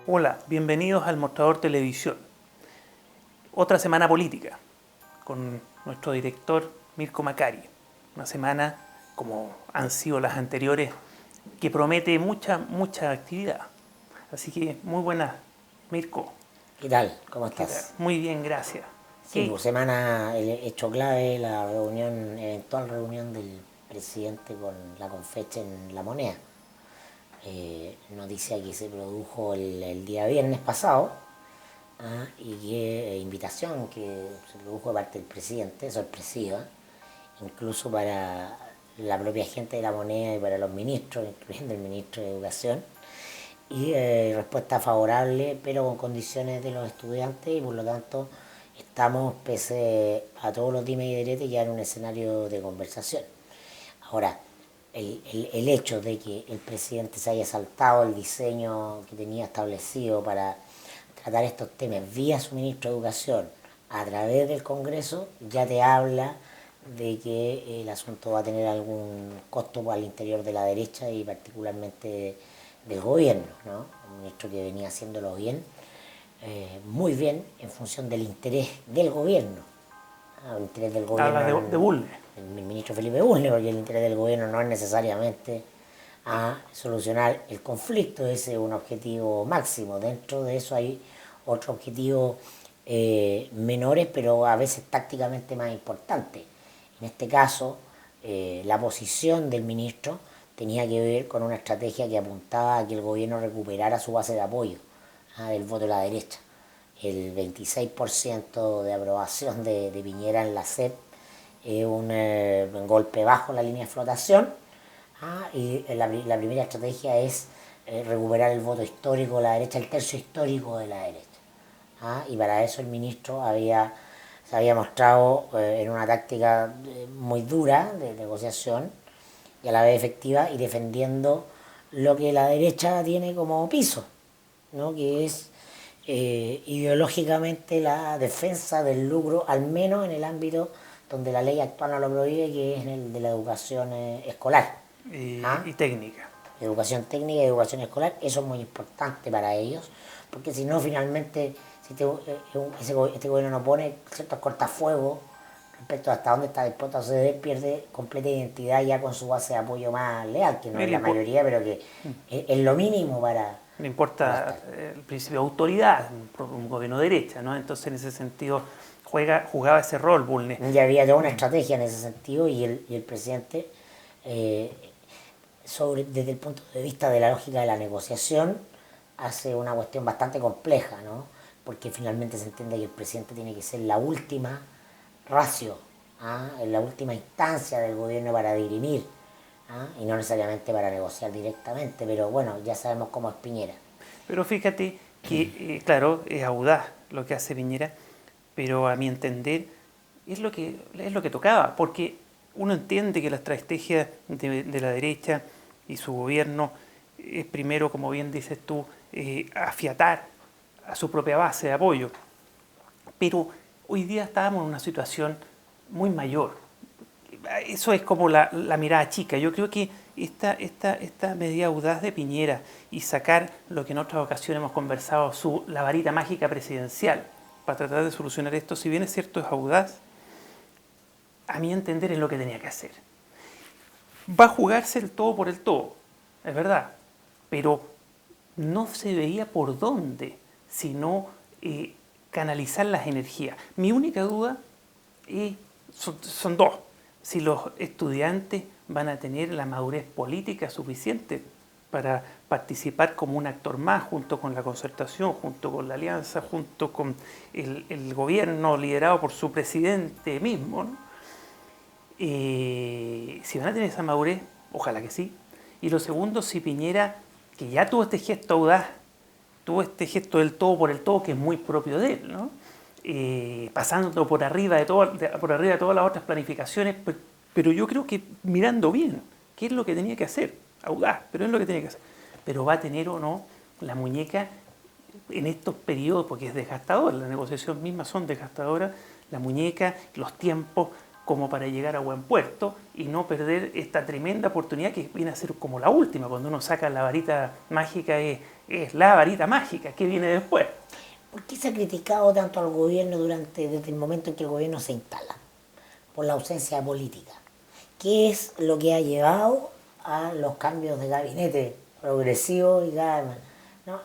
Hola, bienvenidos al Mostrador Televisión. Otra semana política con nuestro director Mirko Macari. Una semana, como han sido las anteriores, que promete mucha actividad. Así que muy buenas, Mirko. ¿Qué tal? ¿Cómo ¿Qué tal? estás? Muy bien, gracias. Sí, ¿Qué? pues semana, el hecho clave, la reunión, eventual reunión del presidente con la Confeche en La Moneda. Noticia que se produjo el día viernes pasado, y que invitación que se produjo de parte del presidente, sorpresiva, incluso para la propia gente de La Moneda y para los ministros, incluyendo el ministro de Educación, y respuesta favorable, pero con condiciones de los estudiantes, y por lo tanto estamos, pese a todos los dimes y diretes, ya en un escenario de conversación. Ahora, el hecho de que el presidente se haya saltado el diseño que tenía establecido para tratar estos temas vía su ministro de Educación a través del Congreso, ya te habla de que el asunto va a tener algún costo al interior de la derecha y particularmente del gobierno, ¿no? Un ministro que venía haciéndolo bien, muy bien, en función del interés del gobierno. El interés del Hablas gobierno, de Bulnes. el ministro Felipe Bulnes, porque el interés del gobierno no es necesariamente a solucionar el conflicto, ese es un objetivo máximo. Dentro de eso hay otros objetivos menores, pero a veces tácticamente más importantes. En este caso, la posición del ministro tenía que ver con una estrategia que apuntaba a que el gobierno recuperara su base de apoyo, del voto de la derecha. El 26% de aprobación de Piñera en la CEP es un golpe bajo la línea de flotación, y la primera estrategia es recuperar el voto histórico de la derecha, el tercio histórico de la derecha. Y para eso el ministro se había mostrado en una táctica muy dura de negociación y a la vez efectiva, y defendiendo lo que la derecha tiene como piso, ¿no? Que es ideológicamente la defensa del lucro, al menos en el ámbito donde la ley actual no lo prohíbe, que es en el de la educación escolar. ¿Ah? Y técnica. Educación técnica y educación escolar, eso es muy importante para ellos, porque si no, finalmente, si este gobierno no pone ciertos cortafuegos respecto a hasta dónde está dispuesto a ceder, pierde completa identidad ya con su base de apoyo más leal, que no es Le, la impo- mayoría, pero que es lo mínimo le para importa estar. el principio de autoridad, un gobierno de derecha, ¿no? Entonces en ese sentido jugaba ese rol Bulnes. Ya había toda una estrategia en ese sentido, y el presidente, eh, desde el punto de vista de la lógica de la negociación, hace una cuestión bastante compleja, ¿no? Porque finalmente se entiende que el presidente tiene que ser la última ratio, en la última instancia del gobierno para dirimir, y no necesariamente para negociar directamente, pero bueno, ya sabemos cómo es Piñera. Pero fíjate que, claro, es audaz lo que hace Piñera, pero a mi entender es lo que tocaba, porque uno entiende que la estrategia de la derecha y su gobierno es primero, como bien dices tú, afiatar a su propia base de apoyo. Pero hoy día estábamos en una situación muy mayor. Eso es como la mirada chica. Yo creo que esta medida audaz de Piñera y sacar lo que en otras ocasiones hemos conversado, la varita mágica presidencial, para tratar de solucionar esto, si bien es cierto, es audaz, a mi entender es lo que tenía que hacer. Va a jugarse el todo por el todo, es verdad, pero no se veía por dónde, sino canalizar las energías. Mi única duda son dos. Si los estudiantes van a tener la madurez política suficiente para participar como un actor más, junto con la concertación, junto con la alianza, junto con el gobierno liderado por su presidente mismo, ¿no? Si van a tener esa madurez, ojalá que sí. Y lo segundo, si Piñera, que ya tuvo este gesto audaz, tuvo este gesto del todo por el todo, que es muy propio de él, ¿no? Pasando por arriba por arriba de todas las otras planificaciones, pero yo creo que mirando bien, qué es lo que tenía que hacer, audaz, pero es lo que tenía que hacer. Pero va a tener o no la muñeca en estos periodos, porque es desgastador, las negociaciones mismas son desgastadoras, la muñeca, los tiempos como para llegar a buen puerto y no perder esta tremenda oportunidad que viene a ser como la última. Cuando uno saca la varita mágica es la varita mágica. ¿Qué viene después? ¿Por qué se ha criticado tanto al gobierno desde el momento en que el gobierno se instala? Por la ausencia de política. ¿Qué es lo que ha llevado a los cambios de gabinete progresivos y cada vez más? ¿No?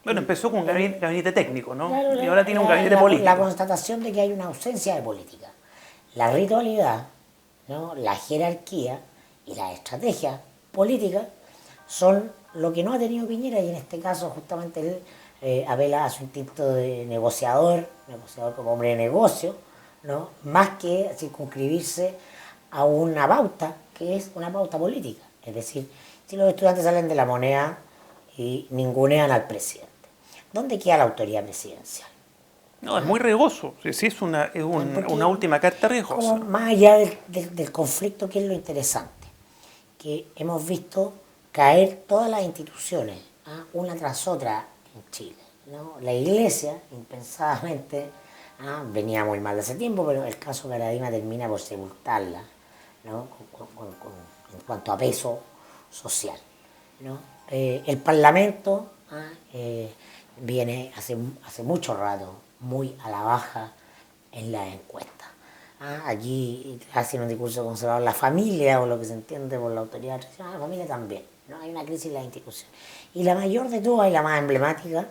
Bueno, empezó con un gabinete técnico, ¿no? Claro, Y ahora tiene un gabinete político. la constatación de que hay una ausencia de política. La ritualidad, ¿no? La jerarquía y la estrategia política son lo que no ha tenido Piñera, y en este caso justamente él apela a su instinto de negociador como hombre de negocio, ¿no? Más que circunscribirse a una pauta que es una pauta política. Es decir, si los estudiantes salen de la moneda y ningunean al presidente, ¿dónde queda la autoridad presidencial? No, es muy riesgoso. Sí, es una última carta riesgosa. Más allá del conflicto, ¿qué es lo interesante? Que hemos visto caer todas las instituciones, ¿ah? Una tras otra en Chile, ¿no? La Iglesia, impensadamente, ¿ah? Venía muy mal de ese tiempo, pero el caso Caradima termina por sepultarla, ¿no? En cuanto a peso social, ¿no? El Parlamento, ¿ah? Viene hace mucho rato muy a la baja en las encuestas. Aquí hacen un discurso conservador, la familia, o lo que se entiende por la autoridad tradicional, la familia también, ¿no? Hay una crisis en las instituciones. Y la mayor de todas y la más emblemática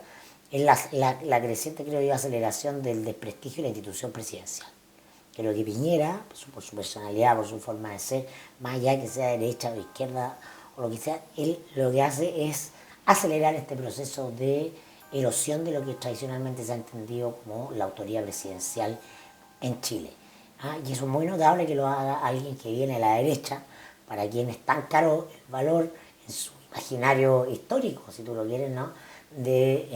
es la creciente, creo yo, aceleración del desprestigio de la institución presidencial. Creo que Piñera, por su personalidad, por su forma de ser, más allá que sea derecha o izquierda o lo que sea, él lo que hace es acelerar este proceso de erosión de lo que tradicionalmente se ha entendido como la autoridad presidencial en Chile. Y eso es muy notable que lo haga alguien que viene de la derecha, para quien es tan caro el valor en su imaginario histórico, si tú lo quieres, ¿no?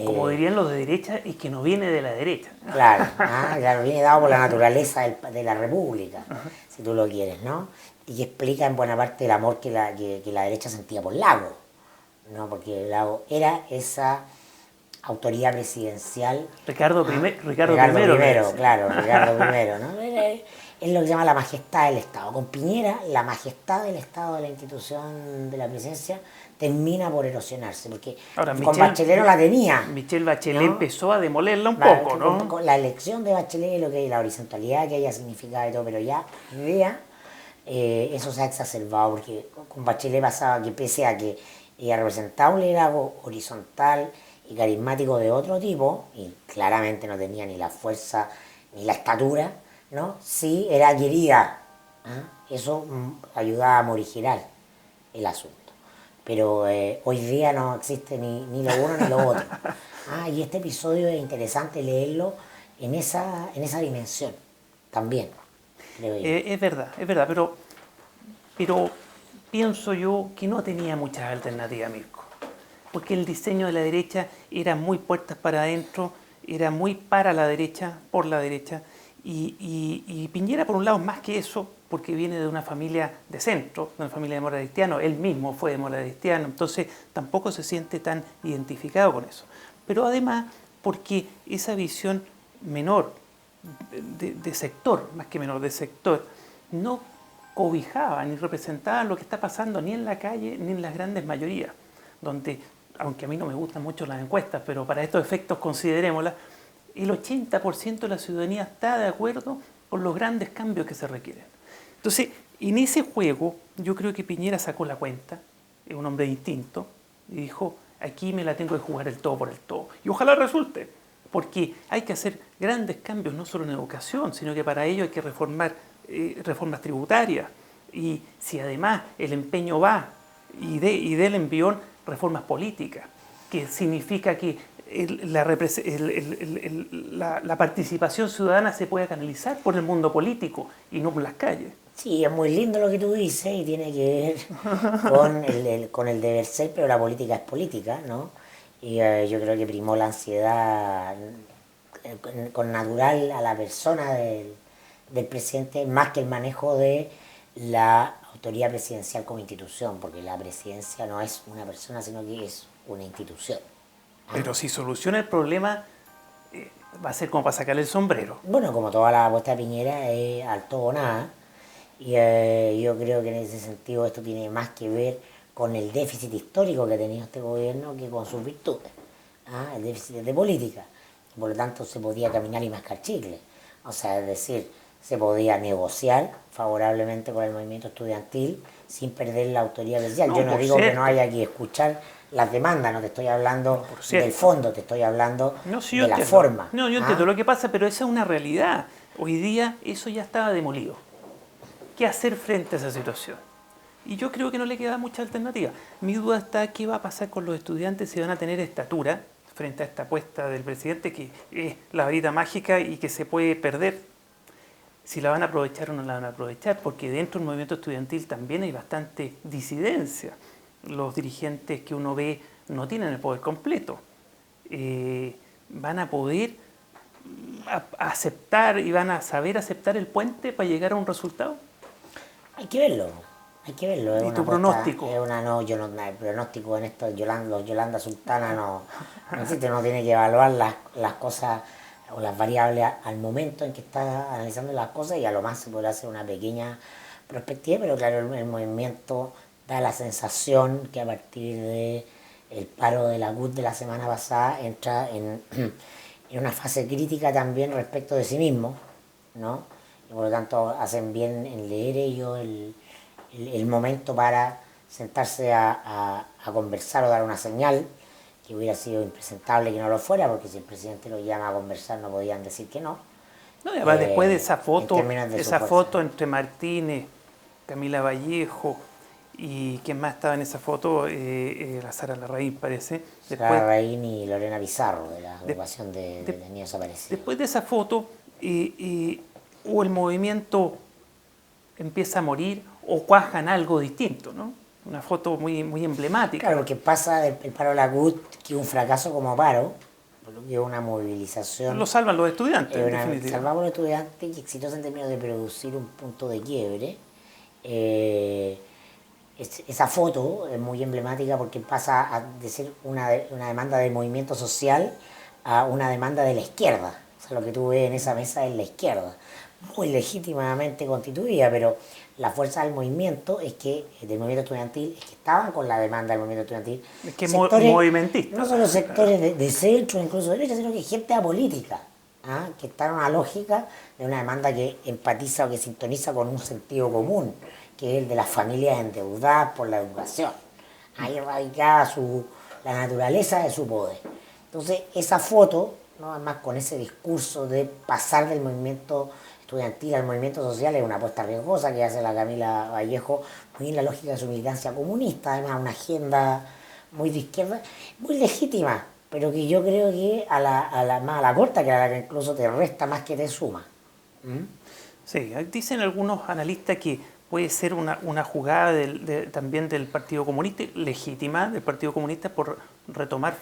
Como dirían los de derecha, y que no viene de la derecha. Claro, claro, viene dado por la naturaleza de la república, si tú lo quieres, ¿no? Y que explica en buena parte el amor que la derecha sentía por Lago, ¿no? Porque Lago era esa autoridad presidencial. Ricardo I, claro, Ricardo I, ¿no? Es lo que se llama la majestad del Estado. Con Piñera, la majestad del Estado de la institución de la presidencia termina por erosionarse, porque ahora, con Bachelet no la tenía. Michelle Bachelet, ¿no? Empezó a demolerla un claro, poco, ¿no? Con la elección de Bachelet, lo que la horizontalidad que haya significado y todo, pero ya idea, eso se ha exacerbado, porque con Bachelet pasaba que, pese a que ella representaba un liderazgo horizontal y carismático de otro tipo, y claramente no tenía ni la fuerza ni la estatura, ¿no? Sí era querida, eso ayudaba a morigerar el asunto. Pero hoy día no existe ni lo uno ni lo otro. Y este episodio es interesante leerlo en esa dimensión también, creo yo. Es verdad, pero pienso yo que no tenía muchas alternativas, Mirko. Porque el diseño de la derecha era muy puertas para adentro, era muy para la derecha, por la derecha, y Piñera, por un lado, más que eso, porque viene de una familia de centro, de una familia de democratiano, él mismo fue democratiano, entonces tampoco se siente tan identificado con eso. Pero además, porque esa visión menor de sector, más que menor de sector, no cobijaba ni representaba lo que está pasando ni en la calle ni en las grandes mayorías, donde, aunque a mí no me gustan mucho las encuestas, pero para estos efectos considerémoslas, el 80% de la ciudadanía está de acuerdo con los grandes cambios que se requieren. Entonces, en ese juego, yo creo que Piñera sacó la cuenta, es un hombre distinto, y dijo, aquí me la tengo que jugar el todo por el todo. Y ojalá resulte, porque hay que hacer grandes cambios, no solo en educación, sino que para ello hay que reformar reformas tributarias. Y si además el empeño va y del envión reformas políticas, que significa que la participación ciudadana se puede canalizar por el mundo político y no por las calles. Sí, es muy lindo lo que tú dices y tiene que ver con el deber ser, pero la política es política, ¿no? Y yo creo que primó la ansiedad con natural a la persona del presidente más que el manejo de la autoridad presidencial como institución, porque la presidencia no es una persona, sino que es una institución. Pero si soluciona el problema, va a ser como para sacarle el sombrero. Bueno, como toda la apuesta de Piñera es al todo o nada, y yo creo que en ese sentido esto tiene más que ver con el déficit histórico que ha tenido este gobierno que con sus virtudes, el déficit de política. Por lo tanto, se podía caminar y mascar chicle. O sea, es decir, se podía negociar favorablemente con el movimiento estudiantil sin perder la autoridad eclesial. No, Yo no por digo que cierto. no haya que escuchar las demandas, no te estoy hablando Por cierto. del fondo, te estoy hablando No, sí, de yo la entiendo. forma. No, yo entiendo lo que pasa, pero esa es una realidad. Hoy día eso ya estaba demolido. ¿Qué hacer frente a esa situación? Y yo creo que no le queda mucha alternativa. Mi duda está qué va a pasar con los estudiantes si van a tener estatura frente a esta apuesta del presidente que es la varita mágica y que se puede perder. Si la van a aprovechar o no la van a aprovechar, porque dentro del movimiento estudiantil también hay bastante disidencia. Los dirigentes que uno ve no tienen el poder completo. Van a poder aceptar y van a saber aceptar el puente para llegar a un resultado. Hay que verlo, hay que verlo. Es ¿Y una tu apuesta, pronóstico? es una no, yo no, el pronóstico en esto, los Yolanda Sultana no existe, uno tiene que evaluar las cosas o las variables al momento en que está analizando las cosas y a lo más se podrá hacer una pequeña perspectiva, pero claro, el movimiento da la sensación que a partir de el paro de la CUT de la semana pasada entra en una fase crítica también respecto de sí mismo, ¿no? Y por lo tanto hacen bien en leer ellos el momento para sentarse a conversar o dar una señal, que hubiera sido impresentable que no lo fuera, porque si el presidente lo llama a conversar no podían decir que no. No, y además después de esa En términos de su esa fuerza. foto entre Martínez, Camila Vallejo y quién más estaba en esa foto, la Sara Larraín parece. Sara Raín y Lorena Pizarro, de la agrupación de niños desaparecidos. Después de esa foto, o el movimiento empieza a morir o cuajan algo distinto, ¿no? Una foto muy emblemática. Claro, porque pasa el paro de la CUT, que es un fracaso como paro, que es una movilización. Lo salvan los estudiantes, en definitiva. Salvamos a los estudiantes y exitosa en términos de producir un punto de quiebre. Esa foto es muy emblemática porque pasa de ser una demanda del movimiento social a una demanda de la izquierda. O sea, lo que tú ves en esa mesa es la izquierda, muy legítimamente constituida, pero la fuerza del movimiento del movimiento estudiantil, es que estaban con la demanda del movimiento estudiantil. Es que es movimentista. No solo sectores de centro, incluso de derecha, sino que gente apolítica, que está en una lógica de una demanda que empatiza o que sintoniza con un sentido común, que es el de las familias endeudadas por la educación. Ahí radicaba la naturaleza de su poder. Entonces, esa foto, ¿no? Además con ese discurso de pasar del movimiento estudiantil al movimiento social, es una apuesta riesgosa que hace la Camila Vallejo, muy en la lógica de su militancia comunista, además una agenda muy de izquierda, muy legítima, pero que yo creo que más a la corta, que a la que incluso te resta más que te suma. Sí, dicen algunos analistas que puede ser una jugada también del Partido Comunista, legítima del Partido Comunista por retomar,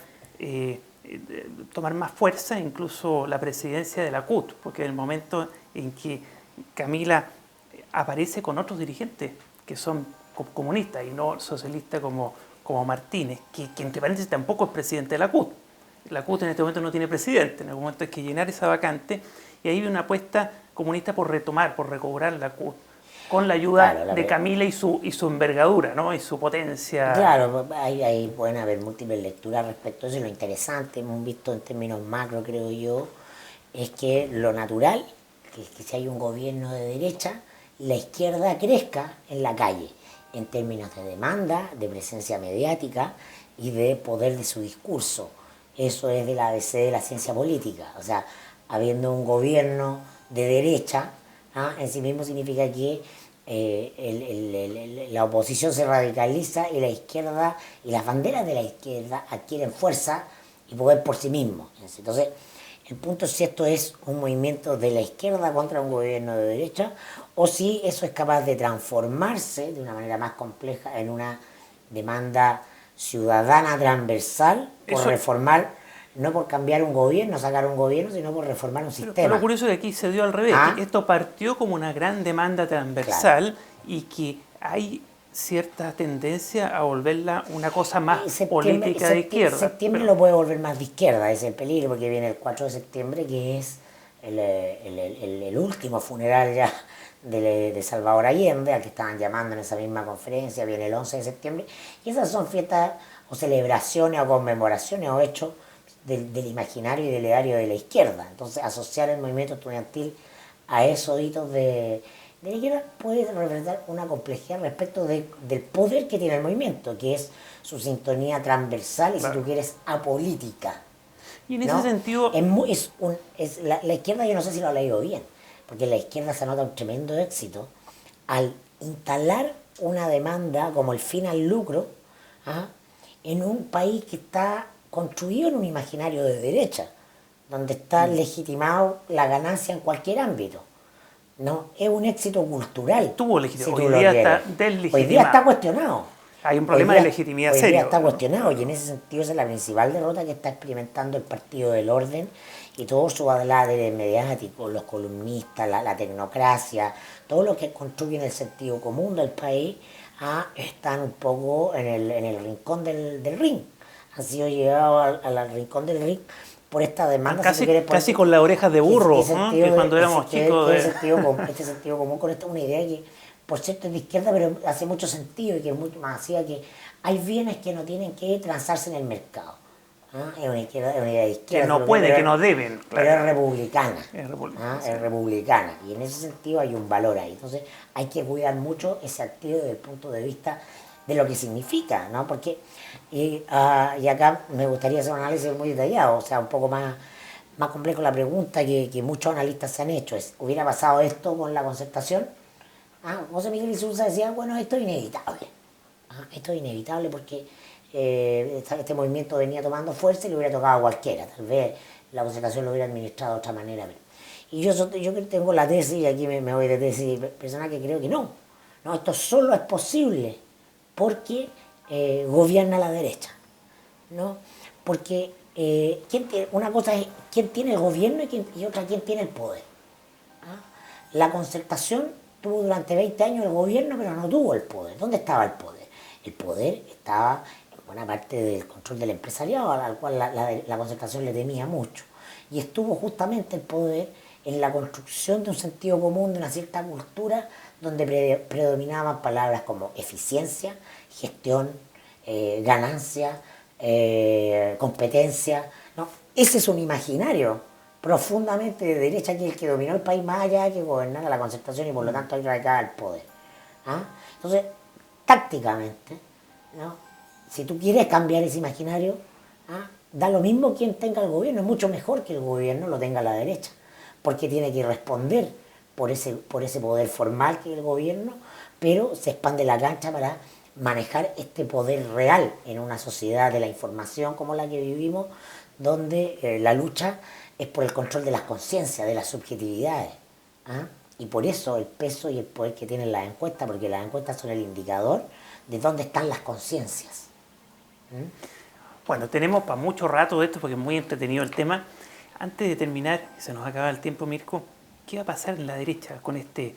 tomar más fuerza incluso la presidencia de la CUT, porque en el momento en que Camila aparece con otros dirigentes que son comunistas y no socialistas como Martínez, que entre paréntesis tampoco es presidente de la CUT. La CUT en este momento no tiene presidente, en algún momento hay que llenar esa vacante y ahí hay una apuesta comunista por retomar, por recobrar la CUT, con la ayuda de Camila y su envergadura, ¿no? Y su potencia. Claro, ahí pueden haber múltiples lecturas respecto a eso y lo interesante, hemos visto en términos macro, creo yo, es que lo natural, que si hay un gobierno de derecha, la izquierda crezca en la calle, en términos de demanda, de presencia mediática y de poder de su discurso. Eso es del ABC de la ciencia política. O sea, habiendo un gobierno de derecha, en sí mismo significa que la oposición se radicaliza y la izquierda y las banderas de la izquierda adquieren fuerza y poder por sí mismos. Entonces, el punto es si esto es un movimiento de la izquierda contra un gobierno de derecha o si eso es capaz de transformarse de una manera más compleja en una demanda ciudadana transversal por reformar, no por cambiar un gobierno, sacar un gobierno, sino por reformar un sistema. Pero lo curioso es que aquí se dio al revés, que esto partió como una gran demanda transversal y que hay cierta tendencia a volverla una cosa más Septiembre, política de izquierda. septiembre Pero lo puede volver más de izquierda, ese es el peligro, porque viene el 4 de septiembre, que es el último funeral ya de Salvador Allende, al que estaban llamando en esa misma conferencia, viene el 11 de septiembre, y esas son fiestas o celebraciones o conmemoraciones o hechos del imaginario y del ideario de la izquierda. Entonces, asociar el movimiento estudiantil a esos hitos de la izquierda puede representar una complejidad respecto del poder que tiene el movimiento, que es su sintonía transversal y, claro. si tú quieres, apolítica. y en ese ¿No? sentido, La izquierda, yo no sé si lo ha leído bien, porque la izquierda se nota un tremendo éxito al instalar una demanda como el fin al lucro, ¿ah?, en un país que está construido en un imaginario de derecha, donde está legitimado la ganancia en cualquier ámbito. No, es un éxito cultural, tuvo si legitimidad. tú Hoy lo día quieres. está Hoy día está deslegitimado. cuestionado. Hay un problema de legitimidad Hoy día serio, está ¿no? cuestionado, y en ese sentido esa es la principal derrota que está experimentando el Partido del Orden y todo su aladre mediático, los columnistas, la tecnocracia, todo lo que construyen el sentido común del país, están un poco en el rincón del ring. Han sido llevados al rincón del ring por esta demanda, si tú quieres, Casi con las orejas de burro, ¿no? Que cuando éramos chicos. este sentido común, con esta una idea que, por cierto, es de izquierda, pero hace mucho sentido, y que es mucho más hacía que hay bienes que no tienen que transarse en el mercado. Es una idea de izquierda. Que no puede, que no deben. Pero Claro. es republicana. Es republicana, sí. Es republicana. Y en ese sentido hay un valor ahí. Entonces hay que cuidar mucho ese activo desde el punto de vista de lo que significa, ¿no? Porque, y acá me gustaría hacer un análisis muy detallado, o sea, un poco más complejo. La pregunta que muchos analistas se han hecho es: ¿hubiera pasado esto con la Concertación? José Miguel Isurza decía, bueno, esto es inevitable. Esto es inevitable porque este movimiento venía tomando fuerza y le hubiera tocado a cualquiera. Tal vez la Concertación lo hubiera administrado de otra manera. Y yo tengo la tesis, y aquí me voy de tesis personal, que creo que no. No, esto solo es posible porque gobierna la derecha, ¿no? Porque una cosa es quién tiene el gobierno y otra quién tiene el poder. La Concertación tuvo durante 20 años el gobierno, pero no tuvo el poder. ¿Dónde estaba el poder? El poder estaba en buena parte del control del empresariado, al cual la Concertación le temía mucho. Y estuvo justamente el poder en la construcción de un sentido común, de una cierta cultura, donde predominaban palabras como eficiencia, gestión, ganancia, competencia. ¿No? Ese es un imaginario profundamente de derecha, que es el que dominó el país más allá de que gobernara la Concertación, y por lo tanto ahí radicaba el poder. Entonces, tácticamente, ¿no?, si tú quieres cambiar ese imaginario, da lo mismo quien tenga el gobierno, es mucho mejor que el gobierno lo tenga la derecha, porque tiene que responder por ese poder formal que es el gobierno, pero se expande la cancha para manejar este poder real en una sociedad de la información como la que vivimos, donde la lucha es por el control de las conciencias, de las subjetividades. Y por eso el peso y el poder que tienen las encuestas, porque las encuestas son el indicador de dónde están las conciencias. Bueno, tenemos para mucho rato de esto porque es muy entretenido el tema. Antes de terminar, se nos acaba el tiempo, Mirko, ¿qué va a pasar en la derecha con este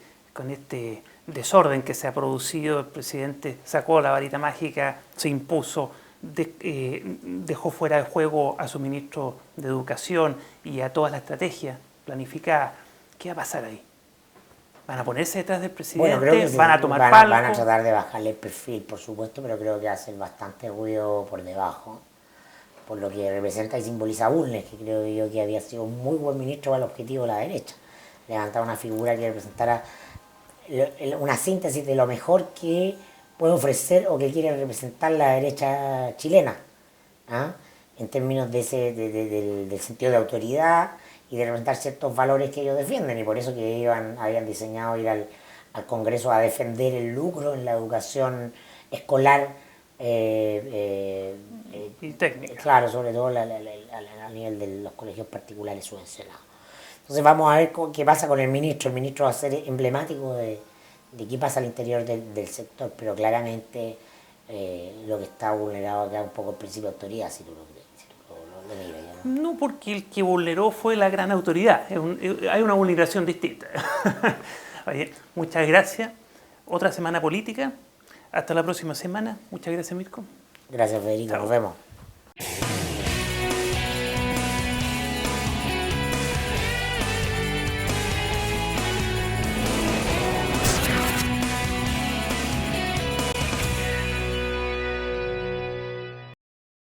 desorden que se ha producido? El presidente sacó la varita mágica, se impuso, dejó fuera de juego a su ministro de Educación y a toda la estrategia planificada. ¿Qué va a pasar ahí? ¿Van a ponerse detrás del presidente? Bueno, creo que ¿Van a tomar van a palco? tratar de bajarle el perfil, por supuesto, pero creo que va a hacer bastante ruido por debajo, por lo que representa y simboliza Bulnes, que creo yo que había sido un muy buen ministro para el objetivo de la derecha. Levantar una figura que representara una síntesis de lo mejor que puede ofrecer o que quiere representar la derecha chilena, en términos del sentido de autoridad y de representar ciertos valores que ellos defienden, y por eso que ellos habían diseñado ir al Congreso a defender el lucro en la educación escolar, Y técnica. claro, sobre todo a nivel de los colegios particulares subvencionados. Entonces vamos a ver qué pasa con el ministro. El ministro va a ser emblemático de qué pasa al interior del sector, pero claramente lo que está vulnerado acá es un poco el principio de autoridad, si tú lo crees, si tú lo miras ya, ¿no? No, porque el que vulneró fue la gran autoridad. Hay una vulneración distinta. Oye, muchas gracias. Otra semana política. Hasta la próxima semana. Muchas gracias, Mirko. Gracias, Federico. Chao. Nos vemos.